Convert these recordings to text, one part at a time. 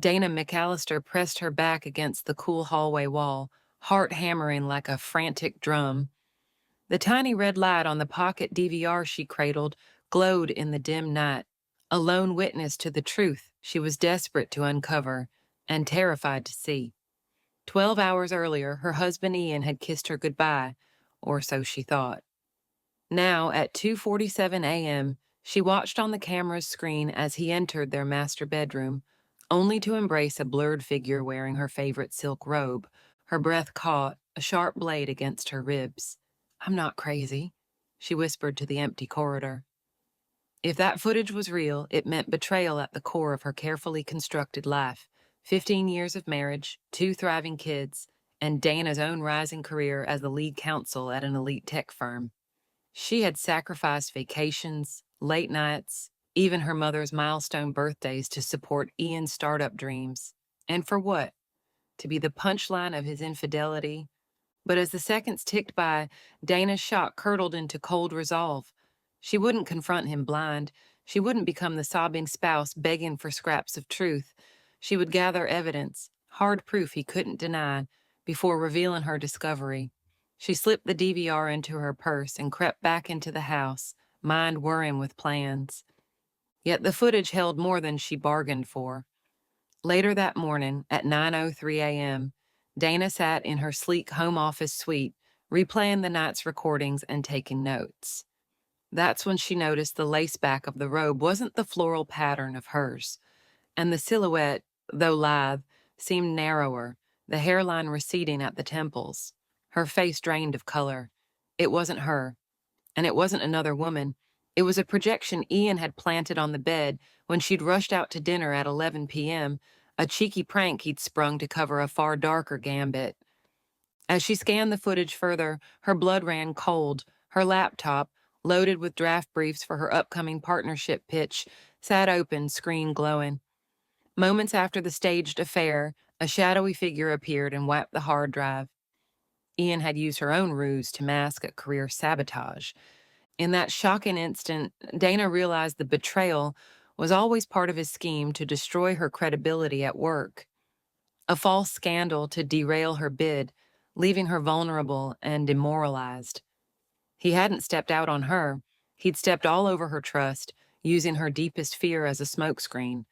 Dana Mcallister pressed her back against the cool hallway wall, heart hammering like a frantic drum. The tiny red light on the pocket DVR she cradled glowed in the dim night, a lone witness to the truth she was desperate to uncover and terrified to see. 12 hours earlier, her husband Ian had kissed her goodbye, or so she thought. Now, at 2:47 a.m., she watched on the camera's screen as he entered their master bedroom, only to embrace a blurred figure wearing her favorite silk robe, her breath caught, a sharp blade against her ribs. "I'm not crazy," she whispered to the empty corridor. If that footage was real, it meant betrayal at the core of her carefully constructed life. 15 years of marriage, 2 thriving kids, and Dana's own rising career as the lead counsel at an elite tech firm. She had sacrificed vacations, late nights, even her mother's milestone birthdays to support Ian's startup dreams. And for what? To be the punchline of his infidelity? But as the seconds ticked by, Dana's shock curdled into cold resolve. She wouldn't confront him blind. She wouldn't become the sobbing spouse begging for scraps of truth. She would gather evidence, hard proof he couldn't deny, before revealing her discovery. She slipped the DVR into her purse and crept back into the house, mind whirring with plans. Yet the footage held more than she bargained for. Later that morning, at 9:03 a.m., Dana sat in her sleek home office suite, replaying the night's recordings and taking notes. That's when she noticed the lace back of the robe wasn't the floral pattern of hers, and the silhouette, though lithe, seemed narrower, the hairline receding at the temples, her face drained of color. It wasn't her, and it wasn't another woman. It was a projection Ian had planted on the bed when she'd rushed out to dinner at 11 p.m., a cheeky prank he'd sprung to cover a far darker gambit. As she scanned the footage further, her blood ran cold. Her laptop, loaded with draft briefs for her upcoming partnership pitch, sat open, screen glowing. Moments after the staged affair, a shadowy figure appeared and wiped the hard drive. Ian had used her own ruse to mask a career sabotage. In that shocking instant, Dana realized the betrayal was always part of his scheme to destroy her credibility at work. A false scandal to derail her bid, leaving her vulnerable and demoralized. He hadn't stepped out on her. He'd stepped all over her trust, using her deepest fear as a smokescreen.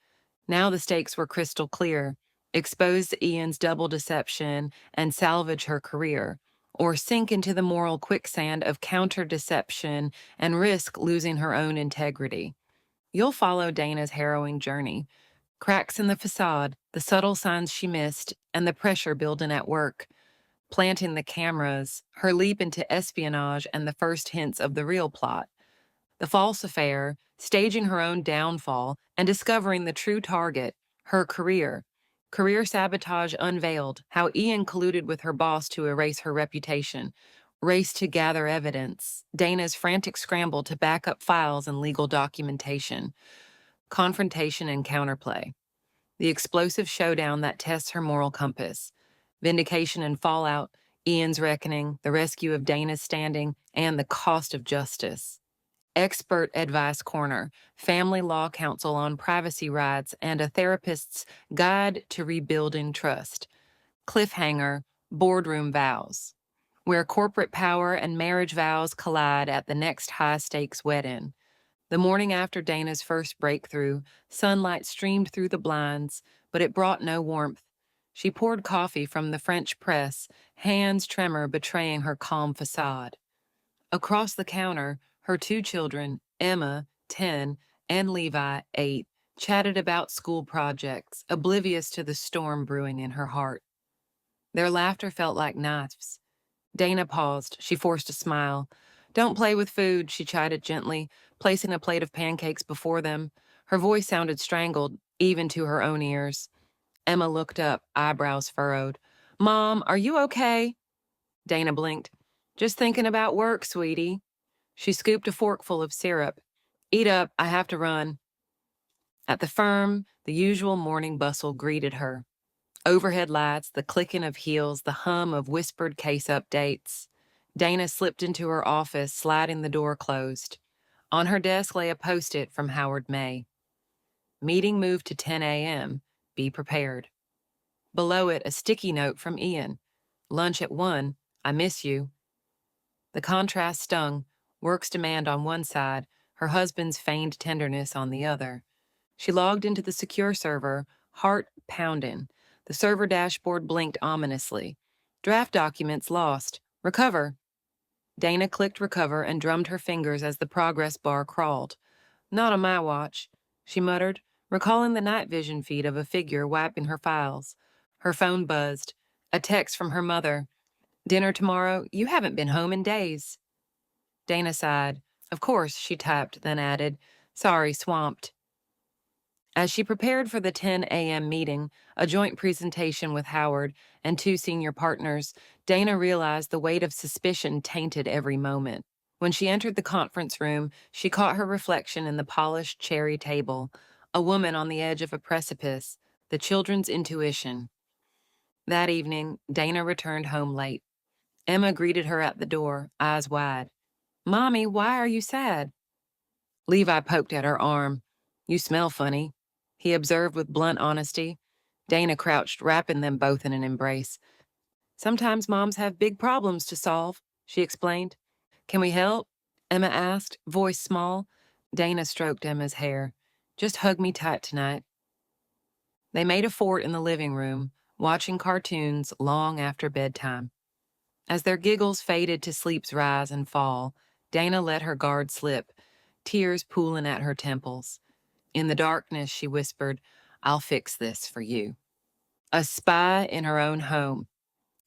Now the stakes were crystal clear: expose Ian's double deception and salvage her career, or sink into the moral quicksand of counter-deception and risk losing her own integrity. You'll follow Dana's harrowing journey. Cracks in the facade, the subtle signs she missed, and the pressure building at work. Planting the cameras, her leap into espionage, and the first hints of the real plot. The false affair, staging her own downfall, and discovering the true target, her career. Career sabotage unveiled, how Ian colluded with her boss to erase her reputation. Race to gather evidence, Dana's frantic scramble to back up files and legal documentation. Confrontation and counterplay. The explosive showdown that tests her moral compass. Vindication and fallout, Ian's reckoning, the rescue of Dana's standing, and the cost of justice. Expert advice corner, family law counsel on privacy rights, and a therapist's guide to rebuilding trust. Cliffhanger, boardroom vows, where corporate power and marriage vows collide at the next high-stakes wedding. The morning after Dana's first breakthrough, sunlight streamed through the blinds, but it brought no warmth. She poured coffee from the French press, hands tremor betraying her calm facade. Across the counter, her 2 children, Emma, 10, and Levi, 8, chatted about school projects, oblivious to the storm brewing in her heart. Their laughter felt like knives. Dana paused. She forced a smile. "Don't play with food," she chided gently, placing a plate of pancakes before them. Her voice sounded strangled, even to her own ears. Emma looked up, eyebrows furrowed. "Mom, are you okay?" Dana blinked. "Just thinking about work, sweetie." She scooped a forkful of syrup. "Eat up, I have to run." At the firm, the usual morning bustle greeted her. Overhead lights, the clicking of heels, the hum of whispered case updates. Dana slipped into her office, sliding the door closed. On her desk lay a post-it from Howard May. Meeting moved to 10 a.m. be prepared. Below it, a sticky note from Ian. Lunch at 1. I miss you. The contrast stung, work's demand on one side, her husband's feigned tenderness on the other. She logged into the secure server, heart pounding. The server dashboard blinked ominously. Draft documents lost. Recover. Dana clicked recover and drummed her fingers as the progress bar crawled. Not on my watch, she muttered, recalling the night vision feed of a figure wiping her files. Her phone buzzed. A text from her mother. Dinner tomorrow? You haven't been home in days. Dana sighed. Of course, she typed, then added, sorry, swamped. As she prepared for the 10 a.m. meeting, a joint presentation with Howard and 2 senior partners, Dana realized the weight of suspicion tainted every moment. When she entered the conference room, she caught her reflection in the polished cherry table, a woman on the edge of a precipice, the children's intuition. That evening, Dana returned home late. Emma greeted her at the door, eyes wide. Mommy, why are you sad? Levi poked at her arm. You smell funny, he observed with blunt honesty. Dana crouched, wrapping them both in an embrace. Sometimes moms have big problems to solve, she explained. Can we help? Emma asked, voice small. Dana stroked Emma's hair. Just hug me tight tonight. They made a fort in the living room, watching cartoons long after bedtime. As their giggles faded to sleep's rise and fall, Dana let her guard slip, tears pooling at her temples. In the darkness, she whispered, I'll fix this for you. A spy in her own home.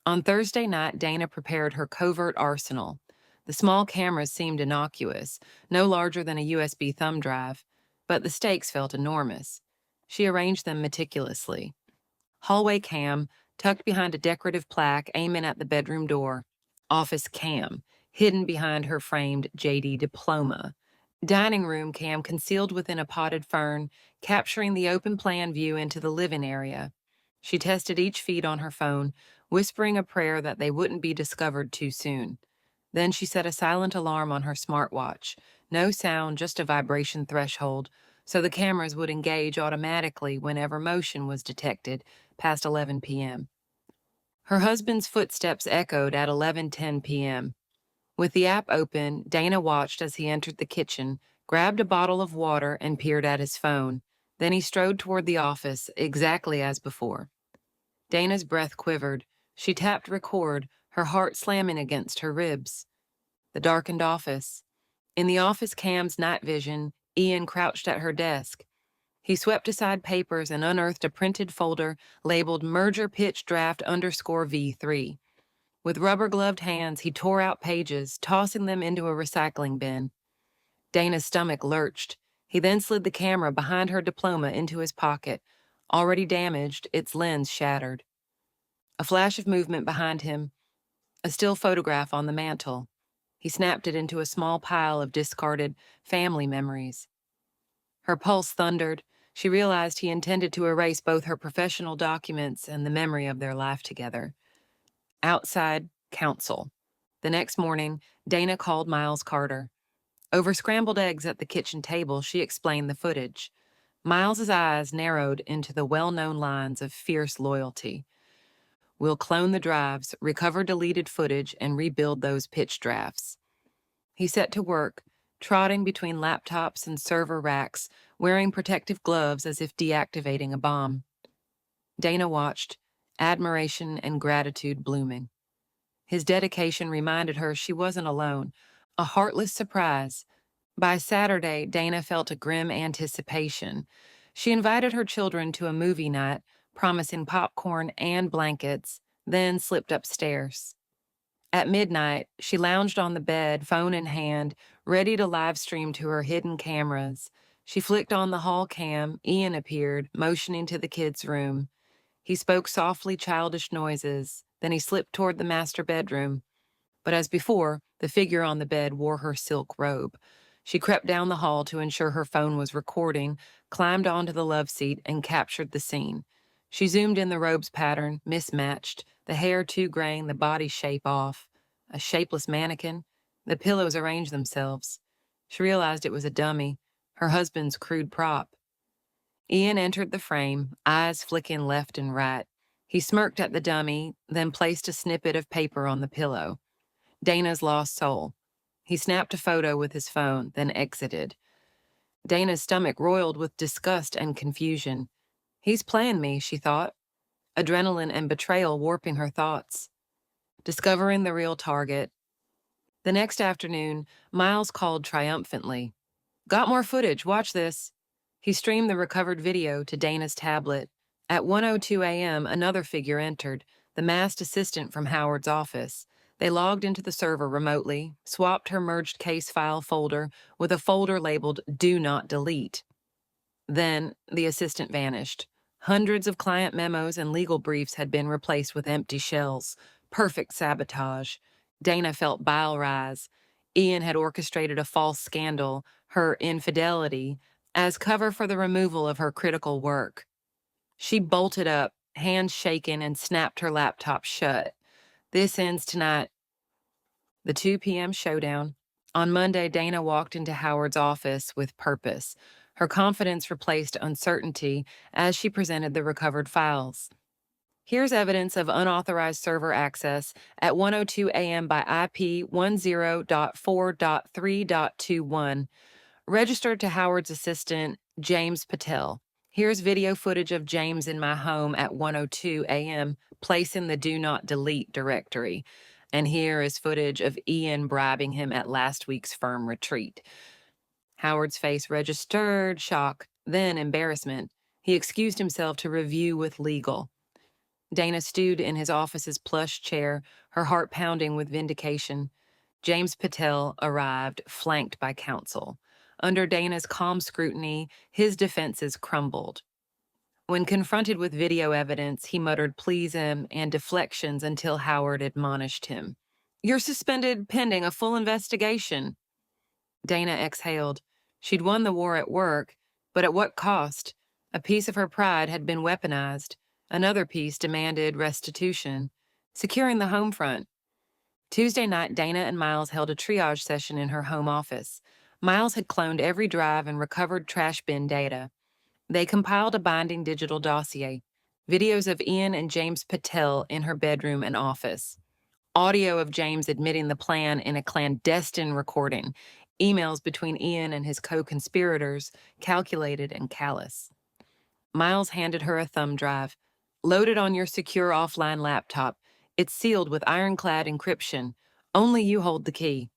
On Thursday night, Dana prepared her covert arsenal. The small cameras seemed innocuous, no larger than a USB thumb drive, but the stakes felt enormous. She arranged them meticulously. Hallway cam, tucked behind a decorative plaque aiming at the bedroom door. Office cam, hidden behind her framed JD diploma. Dining room cam concealed within a potted fern, capturing the open plan view into the living area. She tested each feed on her phone, whispering a prayer that they wouldn't be discovered too soon. Then she set a silent alarm on her smartwatch. No sound, just a vibration threshold, so the cameras would engage automatically whenever motion was detected past 11 p.m. Her husband's footsteps echoed at 11:10 p.m. With the app open, Dana watched as he entered the kitchen, grabbed a bottle of water, and peered at his phone. Then he strode toward the office, exactly as before. Dana's breath quivered. She tapped record, her heart slamming against her ribs. The darkened office. In the office cam's night vision, Ian crouched at her desk. He swept aside papers and unearthed a printed folder labeled Merger Pitch Draft _V3. With rubber-gloved hands, he tore out pages, tossing them into a recycling bin. Dana's stomach lurched. He then slid the camera behind her diploma into his pocket. Already damaged, its lens shattered. A flash of movement behind him, a still photograph on the mantel. He snapped it into a small pile of discarded family memories. Her pulse thundered. She realized he intended to erase both her professional documents and the memory of their life together. Outside, counsel. The next morning, Dana called Miles Carter. Over scrambled eggs at the kitchen table, she explained the footage. Miles's eyes narrowed into the well-known lines of fierce loyalty. We'll clone the drives, recover deleted footage, and rebuild those pitch drafts. He set to work, trotting between laptops and server racks, wearing protective gloves as if deactivating a bomb. Dana watched, admiration and gratitude blooming. His dedication reminded her she wasn't alone, a heartless surprise. By Saturday, Dana felt a grim anticipation. She invited her children to a movie night, promising popcorn and blankets, then slipped upstairs. At midnight, she lounged on the bed, phone in hand, ready to live stream to her hidden cameras. She flicked on the hall cam. Ian appeared, motioning to the kids' room. He spoke softly childish noises. Then he slipped toward the master bedroom. But as before, the figure on the bed wore her silk robe. She crept down the hall to ensure her phone was recording, climbed onto the love seat, and captured the scene. She zoomed in the robe's pattern, mismatched, the hair too graying, the body shape off. A shapeless mannequin. The pillows arranged themselves. She realized it was a dummy, her husband's crude prop. Ian entered the frame, eyes flicking left and right. He smirked at the dummy, then placed a snippet of paper on the pillow. Dana's lost soul. He snapped a photo with his phone, then exited. Dana's stomach roiled with disgust and confusion. He's playing me, she thought. Adrenaline and betrayal warping her thoughts. Discovering the real target. The next afternoon, Miles called triumphantly. Got more footage, watch this. He streamed the recovered video to Dana's tablet. At 1:02 a.m., another figure entered, the masked assistant from Howard's office. They logged into the server remotely, swapped her merged case file folder with a folder labeled Do Not Delete. Then the assistant vanished. Hundreds of client memos and legal briefs had been replaced with empty shells. Perfect sabotage. Dana felt bile rise. Ian had orchestrated a false scandal, her infidelity, as cover for the removal of her critical work. She bolted up, hands shaking, and snapped her laptop shut. This ends tonight. The 2 p.m. showdown. On Monday, Dana walked into Howard's office with purpose. Her confidence replaced uncertainty as she presented the recovered files. Here's evidence of unauthorized server access at 1:02 a.m. by IP 10.4.3.21. Registered to Howard's assistant, James Patel. Here's video footage of James in my home at 1:02 a.m., place in the Do Not Delete directory. And here is footage of Ian bribing him at last week's firm retreat. Howard's face registered shock, then embarrassment. He excused himself to review with legal. Dana stewed in his office's plush chair, her heart pounding with vindication. James Patel arrived, flanked by counsel. Under Dana's calm scrutiny, his defenses crumbled. When confronted with video evidence, he muttered please and deflections until Howard admonished him. You're suspended pending a full investigation. Dana exhaled. She'd won the war at work, but at what cost? A piece of her pride had been weaponized. Another piece demanded restitution. Securing the home front. Tuesday night, Dana and Miles held a triage session in her home office. Miles had cloned every drive and recovered trash bin data. They compiled a binding digital dossier, videos of Ian and James Patel in her bedroom and office, audio of James admitting the plan in a clandestine recording, emails between Ian and his co-conspirators, calculated and callous. Miles handed her a thumb drive. Load it on your secure offline laptop. It's sealed with ironclad encryption. Only you hold the key.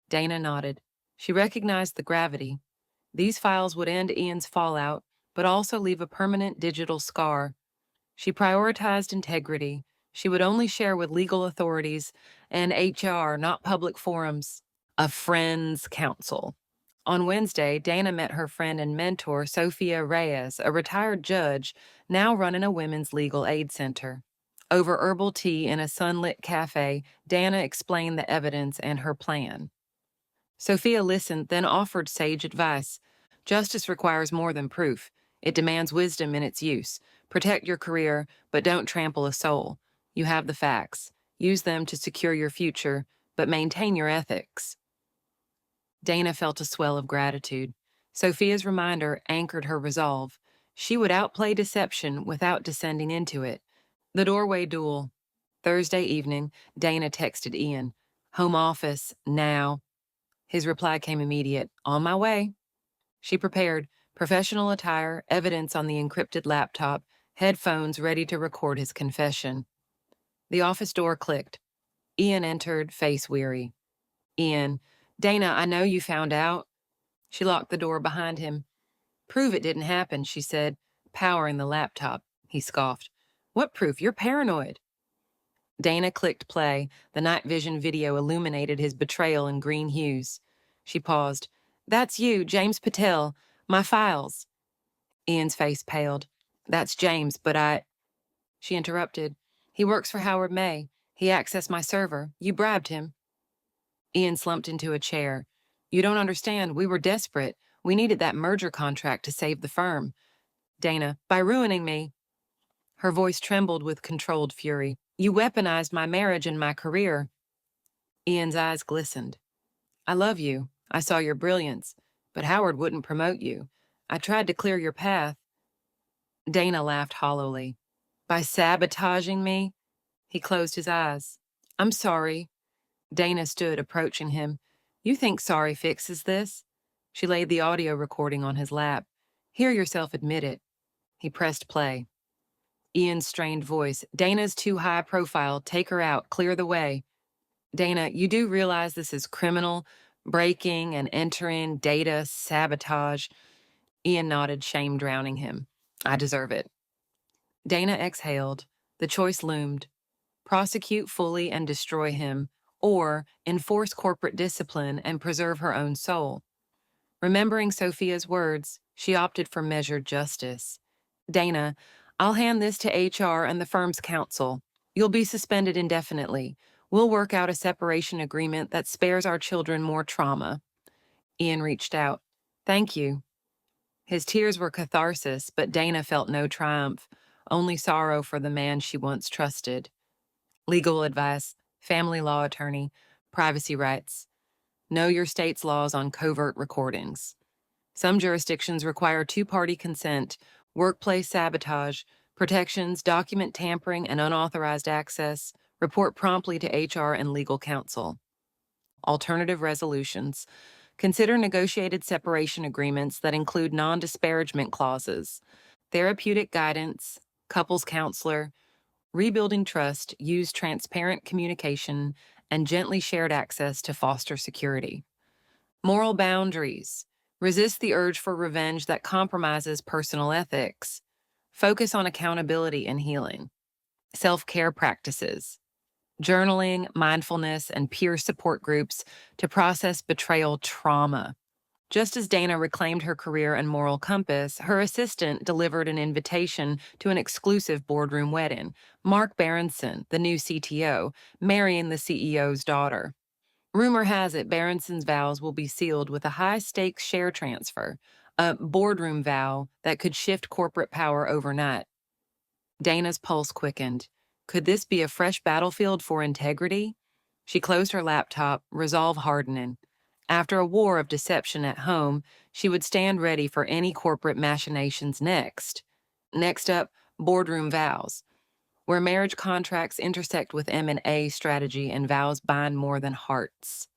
Dana nodded. She recognized the gravity. These files would end Ian's fallout, but also leave a permanent digital scar. She prioritized integrity. She would only share with legal authorities and HR, not public forums. A friend's counsel. On Wednesday, Dana met her friend and mentor, Sophia Reyes, a retired judge, now running a women's legal aid center. Over herbal tea in a sunlit cafe, Dana explained the evidence and her plan. Sophia listened, then offered sage advice. Justice requires more than proof. It demands wisdom in its use. Protect your career, but don't trample a soul. You have the facts. Use them to secure your future, but maintain your ethics. Dana felt a swell of gratitude. Sophia's reminder anchored her resolve. She would outplay deception without descending into it. The doorway duel. Thursday evening, Dana texted Ian. Home office, now. His reply came immediate. On my way. She prepared. Professional attire, evidence on the encrypted laptop, headphones ready to record his confession. The office door clicked. Ian entered, face weary. Ian, Dana, I know you found out. She locked the door behind him. Prove it didn't happen, she said, powering the laptop. He scoffed. What proof? You're paranoid. Dana clicked play. The night vision video illuminated his betrayal in green hues. She paused. That's you, James Patel. My files. Ian's face paled. That's James, but She interrupted. He works for Howard May. He accessed my server. You bribed him. Ian slumped into a chair. You don't understand. We were desperate. We needed that merger contract to save the firm. Dana, by ruining me. Her voice trembled with controlled fury. You weaponized my marriage and my career. Ian's eyes glistened. I love you. I saw your brilliance. But Howard wouldn't promote you. I tried to clear your path. Dana laughed hollowly. By sabotaging me? He closed his eyes. I'm sorry. Dana stood, approaching him. You think sorry fixes this? She laid the audio recording on his lap. Hear yourself admit it. He pressed play. Ian's strained voice. Dana's too high profile. Take her out. Clear the way. Dana, you do realize this is criminal? Breaking and entering, data, sabotage. Ian nodded, shame drowning him. I deserve it. Dana exhaled. The choice loomed. Prosecute fully and destroy him, or enforce corporate discipline and preserve her own soul. Remembering Sophia's words, she opted for measured justice. Dana, I'll hand this to HR and the firm's counsel. You'll be suspended indefinitely. We'll work out a separation agreement that spares our children more trauma. Ian reached out. Thank you. His tears were catharsis, but Dana felt no triumph, only sorrow for the man she once trusted. Legal advice, family law attorney, privacy rights. Know your state's laws on covert recordings. Some jurisdictions require two-party consent, workplace sabotage, protections, document tampering, and unauthorized access. Report promptly to HR and legal counsel. Alternative resolutions. Consider negotiated separation agreements that include non-disparagement clauses. Therapeutic guidance, couples counselor, rebuilding trust, use transparent communication, and gently shared access to foster security. Moral boundaries. Resist the urge for revenge that compromises personal ethics. Focus on accountability and healing. Self-care practices. Journaling, mindfulness, and peer support groups to process betrayal trauma. Just as Dana reclaimed her career and moral compass, her assistant delivered an invitation to an exclusive boardroom wedding. Mark Berenson, the new CTO, marrying the CEO's daughter. Rumor has it Berenson's vows will be sealed with a high-stakes share transfer, a boardroom vow that could shift corporate power overnight. Dana's pulse quickened. Could this be a fresh battlefield for integrity? She closed her laptop, resolve hardening. After a war of deception at home, she would stand ready for any corporate machinations next. Next up, boardroom vows, where marriage contracts intersect with M&A strategy and vows bind more than hearts.